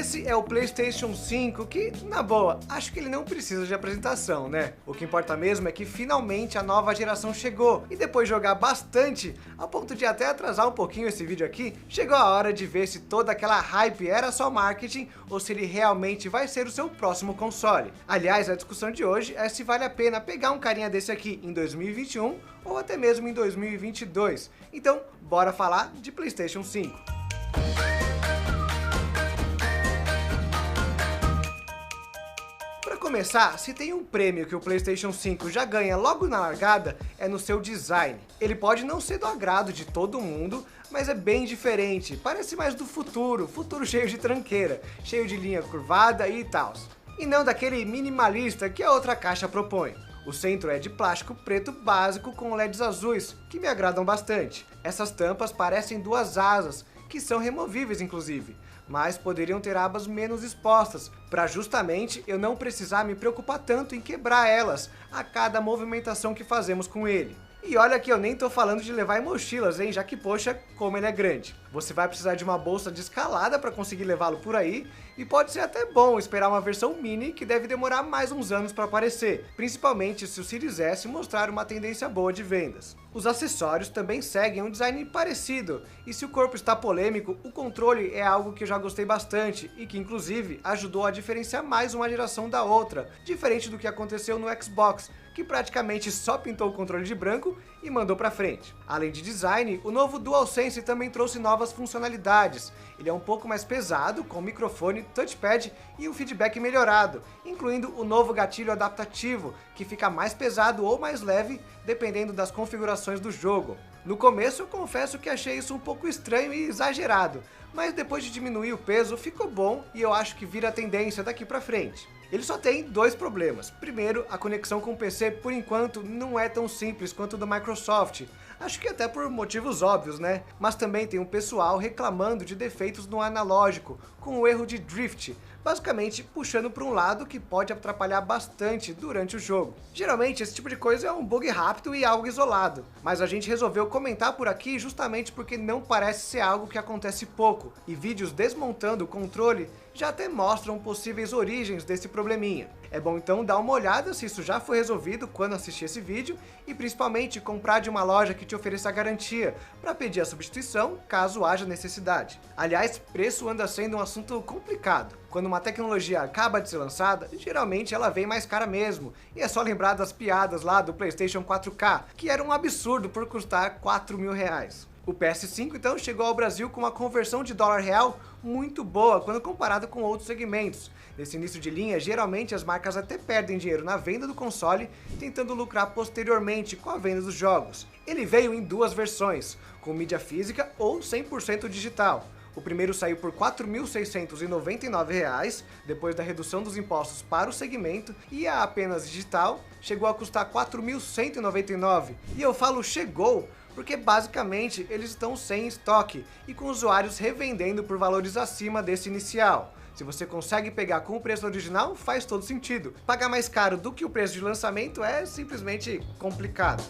esse é o PlayStation 5 que, na boa, acho que ele não precisa de apresentação, né? O que importa mesmo é que finalmente a nova geração chegou e depois de jogar bastante, a ponto de até atrasar um pouquinho esse vídeo aqui, chegou a hora de ver se toda aquela hype era só marketing ou se ele realmente vai ser o seu próximo console. Aliás, a discussão de hoje é se vale a pena pegar um carinha desse aqui em 2021 ou até mesmo em 2022. Então, bora falar de PlayStation 5. Para começar, se tem um prêmio que o PlayStation 5 já ganha logo na largada, é no seu design. Ele pode não ser do agrado de todo mundo, mas é bem diferente, parece mais do futuro cheio de tranqueira, cheio de linha curvada e tal. E não daquele minimalista que a outra caixa propõe. O centro é de plástico preto básico com LEDs azuis, que me agradam bastante. Essas tampas parecem duas asas, que são removíveis inclusive, mas poderiam ter abas menos expostas, para justamente eu não precisar me preocupar tanto em quebrar elas a cada movimentação que fazemos com ele. E olha que eu nem tô falando de levar em mochilas, hein, já que poxa, como ele é grande. Você vai precisar de uma bolsa de escalada para conseguir levá-lo por aí, e pode ser até bom esperar uma versão mini que deve demorar mais uns anos para aparecer, principalmente se o Series S mostrar uma tendência boa de vendas. Os acessórios também seguem um design parecido, e se o corpo está polêmico, o controle é algo que eu já gostei bastante, e que inclusive ajudou a diferenciar mais uma geração da outra, diferente do que aconteceu no Xbox, que praticamente só pintou o controle de branco e mandou pra frente. Além de design, o novo DualSense também trouxe novas funcionalidades. Ele é um pouco mais pesado, com microfone, touchpad e um feedback melhorado, incluindo o novo gatilho adaptativo, que fica mais pesado ou mais leve, dependendo das configurações do jogo. No começo eu confesso que achei isso um pouco estranho e exagerado, mas depois de diminuir o peso ficou bom e eu acho que vira tendência daqui pra frente. Ele só tem dois problemas. Primeiro, a conexão com o PC por enquanto não é tão simples quanto do Microsoft. Acho que até por motivos óbvios, né? Mas também tem um pessoal reclamando de defeitos no analógico, com o erro de drift, basicamente puxando para um lado que pode atrapalhar bastante durante o jogo. Geralmente esse tipo de coisa é um bug rápido e algo isolado, mas a gente resolveu comentar por aqui justamente porque não parece ser algo que acontece pouco, e vídeos desmontando o controle já até mostram possíveis origens desse probleminha. É bom então dar uma olhada se isso já foi resolvido quando assistir esse vídeo e principalmente comprar de uma loja que te ofereça a garantia para pedir a substituição caso haja necessidade. Aliás, preço anda sendo um assunto complicado. Quando uma tecnologia acaba de ser lançada, geralmente ela vem mais cara mesmo, e é só lembrar das piadas lá do PlayStation 4K, que era um absurdo por custar R$4.000. O PS5 então chegou ao Brasil com uma conversão de dólar real muito boa quando comparado com outros segmentos. Nesse início de linha, geralmente as marcas até perdem dinheiro na venda do console, tentando lucrar posteriormente com a venda dos jogos. Ele veio em duas versões, com mídia física ou 100% digital. O primeiro saiu por R$4.699, depois da redução dos impostos para o segmento, e a apenas digital chegou a custar R$4.199. E eu falo chegou, porque basicamente eles estão sem estoque e com usuários revendendo por valores acima desse inicial. Se você consegue pegar com o preço original, faz todo sentido. Pagar mais caro do que o preço de lançamento é simplesmente complicado.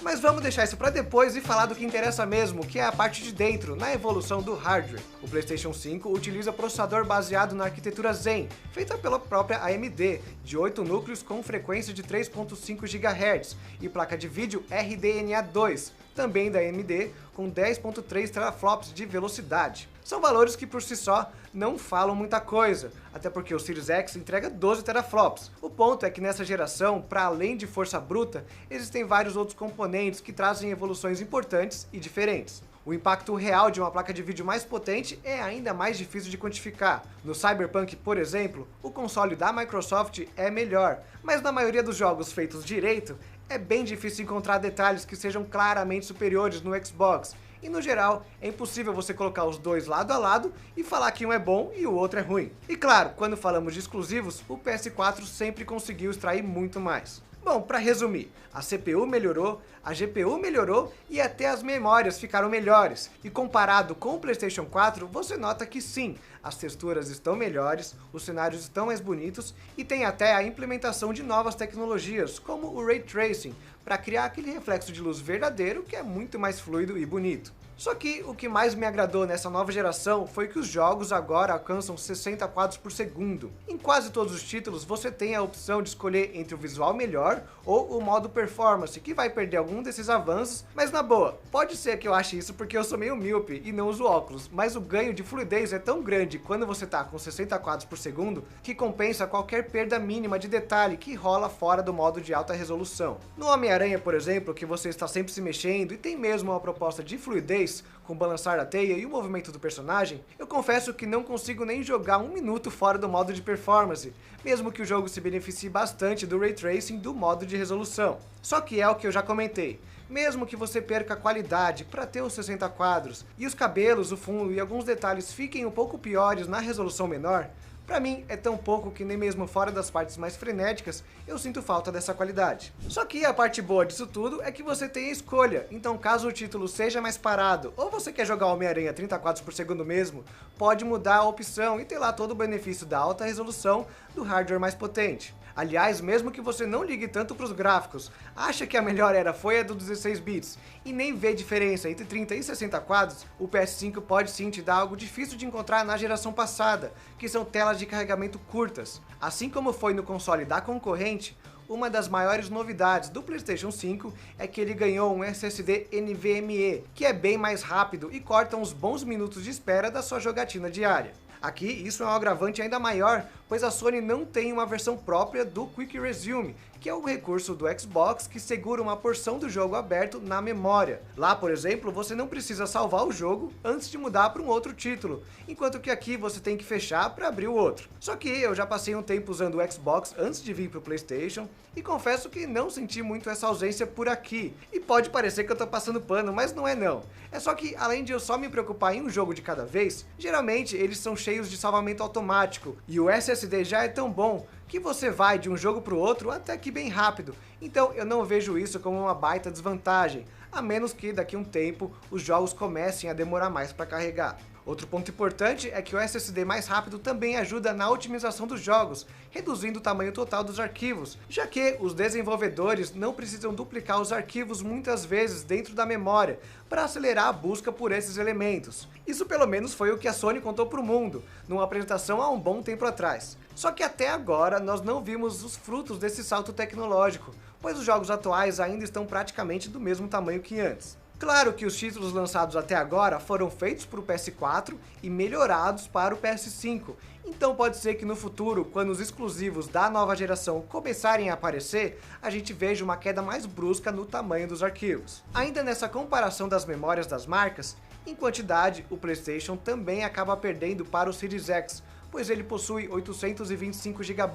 Mas vamos deixar isso para depois e falar do que interessa mesmo, que é a parte de dentro, na evolução do hardware. O PlayStation 5 utiliza processador baseado na arquitetura Zen, feita pela própria AMD, de 8 núcleos com frequência de 3.5 GHz, e placa de vídeo RDNA2, também da AMD, com 10.3 teraflops de velocidade. São valores que por si só não falam muita coisa, até porque o Series X entrega 12 teraflops. O ponto é que nessa geração, para além de força bruta, existem vários outros componentes que trazem evoluções importantes e diferentes. O impacto real de uma placa de vídeo mais potente é ainda mais difícil de quantificar. No Cyberpunk, por exemplo, o console da Microsoft é melhor, mas na maioria dos jogos feitos direito, é bem difícil encontrar detalhes que sejam claramente superiores no Xbox. E no geral, é impossível você colocar os dois lado a lado e falar que um é bom e o outro é ruim. E claro, quando falamos de exclusivos, o PS4 sempre conseguiu extrair muito mais. Bom, para resumir, a CPU melhorou, a GPU melhorou e até as memórias ficaram melhores. E comparado com o PlayStation 4, você nota que sim, as texturas estão melhores, os cenários estão mais bonitos e tem até a implementação de novas tecnologias, como o Ray Tracing, para criar aquele reflexo de luz verdadeiro que é muito mais fluido e bonito. Só que o que mais me agradou nessa nova geração foi que os jogos agora alcançam 60 quadros por segundo. Em quase todos os títulos você tem a opção de escolher entre o visual melhor ou o modo performance, que vai perder algum desses avanços, mas na boa, pode ser que eu ache isso porque eu sou meio míope e não uso óculos, mas o ganho de fluidez é tão grande quando você tá com 60 quadros por segundo que compensa qualquer perda mínima de detalhe que rola fora do modo de alta resolução. No Homem-Aranha, por exemplo, que você está sempre se mexendo e tem mesmo uma proposta de fluidez, com o balançar da teia e o movimento do personagem, eu confesso que não consigo nem jogar um minuto fora do modo de performance, mesmo que o jogo se beneficie bastante do Ray Tracing do modo de resolução. Só que é o que eu já comentei, mesmo que você perca a qualidade para ter os 60 quadros, e os cabelos, o fundo e alguns detalhes fiquem um pouco piores na resolução menor, pra mim é tão pouco que nem mesmo fora das partes mais frenéticas eu sinto falta dessa qualidade. Só que a parte boa disso tudo é que você tem a escolha, então caso o título seja mais parado ou você quer jogar Homem-Aranha 30 quadros por segundo mesmo, pode mudar a opção e ter lá todo o benefício da alta resolução do hardware mais potente. Aliás, mesmo que você não ligue tanto para os gráficos, acha que a melhor era foi a do 16 bits e nem vê diferença entre 30 e 60 quadros, o PS5 pode sim te dar algo difícil de encontrar na geração passada, que são telas de carregamento curtas. Assim como foi no console da concorrente, uma das maiores novidades do PlayStation 5 é que ele ganhou um SSD NVMe, que é bem mais rápido e corta uns bons minutos de espera da sua jogatina diária. Aqui, isso é um agravante ainda maior, pois a Sony não tem uma versão própria do Quick Resume, que é o recurso do Xbox que segura uma porção do jogo aberto na memória. Lá, por exemplo, você não precisa salvar o jogo antes de mudar para um outro título, enquanto que aqui você tem que fechar para abrir o outro. Só que eu já passei um tempo usando o Xbox antes de vir para o PlayStation, e confesso que não senti muito essa ausência por aqui. E pode parecer que eu tô passando pano, mas não é não. É só que, além de eu só me preocupar em um jogo de cada vez, geralmente eles são cheios de salvamento automático, e o SSD já é tão bom que você vai de um jogo para o outro até que bem rápido, então eu não vejo isso como uma baita desvantagem, a menos que daqui a um tempo os jogos comecem a demorar mais para carregar. Outro ponto importante é que o SSD mais rápido também ajuda na otimização dos jogos, reduzindo o tamanho total dos arquivos, já que os desenvolvedores não precisam duplicar os arquivos muitas vezes dentro da memória para acelerar a busca por esses elementos. Isso pelo menos foi o que a Sony contou para o mundo, numa apresentação há um bom tempo atrás. Só que até agora nós não vimos os frutos desse salto tecnológico, pois os jogos atuais ainda estão praticamente do mesmo tamanho que antes. Claro que os títulos lançados até agora foram feitos para o PS4 e melhorados para o PS5, então pode ser que no futuro, quando os exclusivos da nova geração começarem a aparecer, a gente veja uma queda mais brusca no tamanho dos arquivos. Ainda nessa comparação das memórias das marcas, em quantidade, o PlayStation também acaba perdendo para o Series X, pois ele possui 825 GB,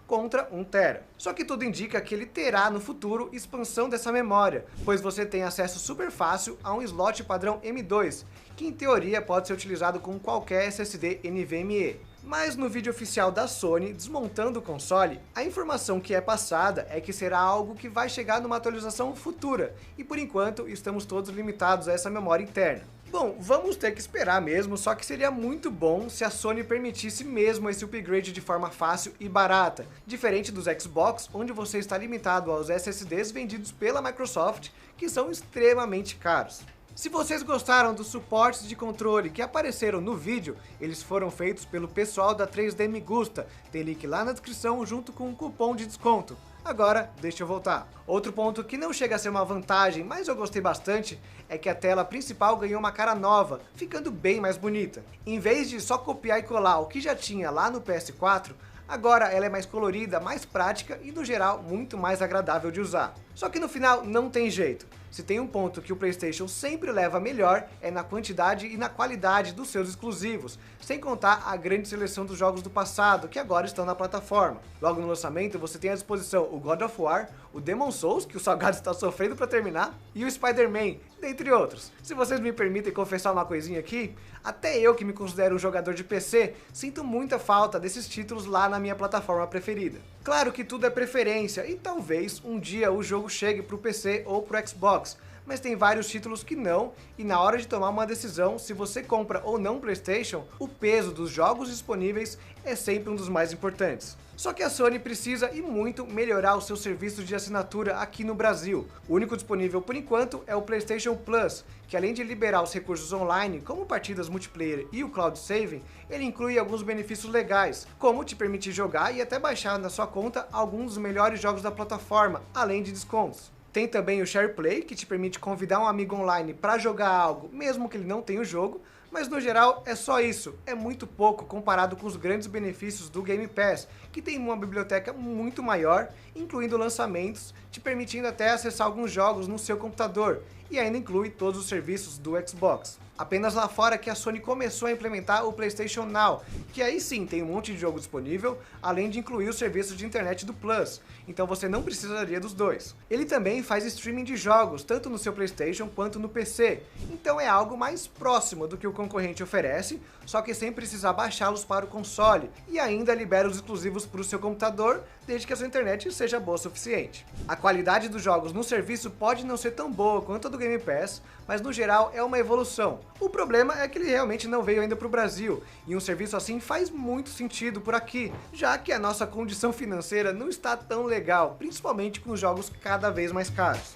contra 1 TB. Só que tudo indica que ele terá no futuro expansão dessa memória, pois você tem acesso super fácil a um slot padrão M2, que em teoria pode ser utilizado com qualquer SSD NVMe. Mas no vídeo oficial da Sony, desmontando o console, a informação que é passada é que será algo que vai chegar numa atualização futura, e por enquanto estamos todos limitados a essa memória interna. Bom, vamos ter que esperar mesmo, só que seria muito bom se a Sony permitisse mesmo esse upgrade de forma fácil e barata, diferente dos Xbox, onde você está limitado aos SSDs vendidos pela Microsoft, que são extremamente caros. Se vocês gostaram dos suportes de controle que apareceram no vídeo, eles foram feitos pelo pessoal da 3D Me Gusta, tem link lá na descrição junto com um cupom de desconto. Agora, deixa eu voltar. Outro ponto que não chega a ser uma vantagem, mas eu gostei bastante, é que a tela principal ganhou uma cara nova, ficando bem mais bonita. Em vez de só copiar e colar o que já tinha lá no PS4, agora ela é mais colorida, mais prática e no geral muito mais agradável de usar. Só que no final não tem jeito. Se tem um ponto que o PlayStation sempre leva melhor é na quantidade e na qualidade dos seus exclusivos, sem contar a grande seleção dos jogos do passado que agora estão na plataforma. Logo no lançamento você tem à disposição o God of War, o Demon's Souls, que o Salgado está sofrendo para terminar, e o Spider-Man, dentre outros. Se vocês me permitem confessar uma coisinha aqui, até eu que me considero um jogador de PC, sinto muita falta desses títulos lá na minha plataforma preferida. Claro que tudo é preferência e talvez um dia o jogo chegue para o PC ou para o Xbox, mas tem vários títulos que não, e na hora de tomar uma decisão se você compra ou não PlayStation, o peso dos jogos disponíveis é sempre um dos mais importantes. Só que a Sony precisa e muito melhorar os seus serviços de assinatura aqui no Brasil. O único disponível por enquanto é o PlayStation Plus, que além de liberar os recursos online, como partidas multiplayer e o cloud saving, ele inclui alguns benefícios legais, como te permitir jogar e até baixar na sua conta alguns dos melhores jogos da plataforma, além de descontos. Tem também o Share Play, que te permite convidar um amigo online para jogar algo, mesmo que ele não tenha o jogo, mas no geral é só isso, é muito pouco comparado com os grandes benefícios do Game Pass, que tem uma biblioteca muito maior, incluindo lançamentos, te permitindo até acessar alguns jogos no seu computador, e ainda inclui todos os serviços do Xbox. Apenas lá fora que a Sony começou a implementar o PlayStation Now, que aí sim tem um monte de jogo disponível, além de incluir o serviço de internet do Plus, então você não precisaria dos dois. Ele também faz streaming de jogos, tanto no seu PlayStation quanto no PC, então é algo mais próximo do que o concorrente oferece, só que sem precisar baixá-los para o console, e ainda libera os exclusivos para o seu computador, desde que a sua internet seja boa o suficiente. A qualidade dos jogos no serviço pode não ser tão boa quanto a do Game Pass, mas no geral é uma evolução. O problema é que ele realmente não veio ainda para o Brasil, e um serviço assim faz muito sentido por aqui, já que a nossa condição financeira não está tão legal, principalmente com os jogos cada vez mais caros.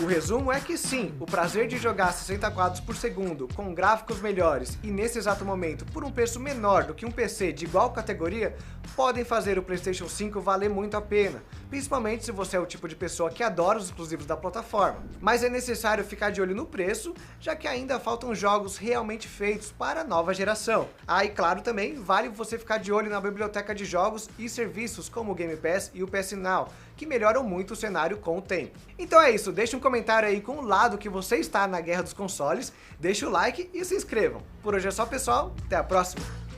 O resumo é que sim, o prazer de jogar 60 quadros por segundo, com gráficos melhores e nesse exato momento por um preço menor do que um PC de igual categoria, podem fazer o PlayStation 5 valer muito a pena, principalmente se você é o tipo de pessoa que adora os exclusivos da plataforma. Mas é necessário ficar de olho no preço, já que ainda faltam jogos realmente feitos para a nova geração. E claro também, vale você ficar de olho na biblioteca de jogos e serviços como o Game Pass e o PS Now, que melhoram muito o cenário com o tempo. Então é isso, deixa um comentário aí com o lado que você está na guerra dos consoles, deixa o like e se inscrevam. Por hoje é só, pessoal, até a próxima!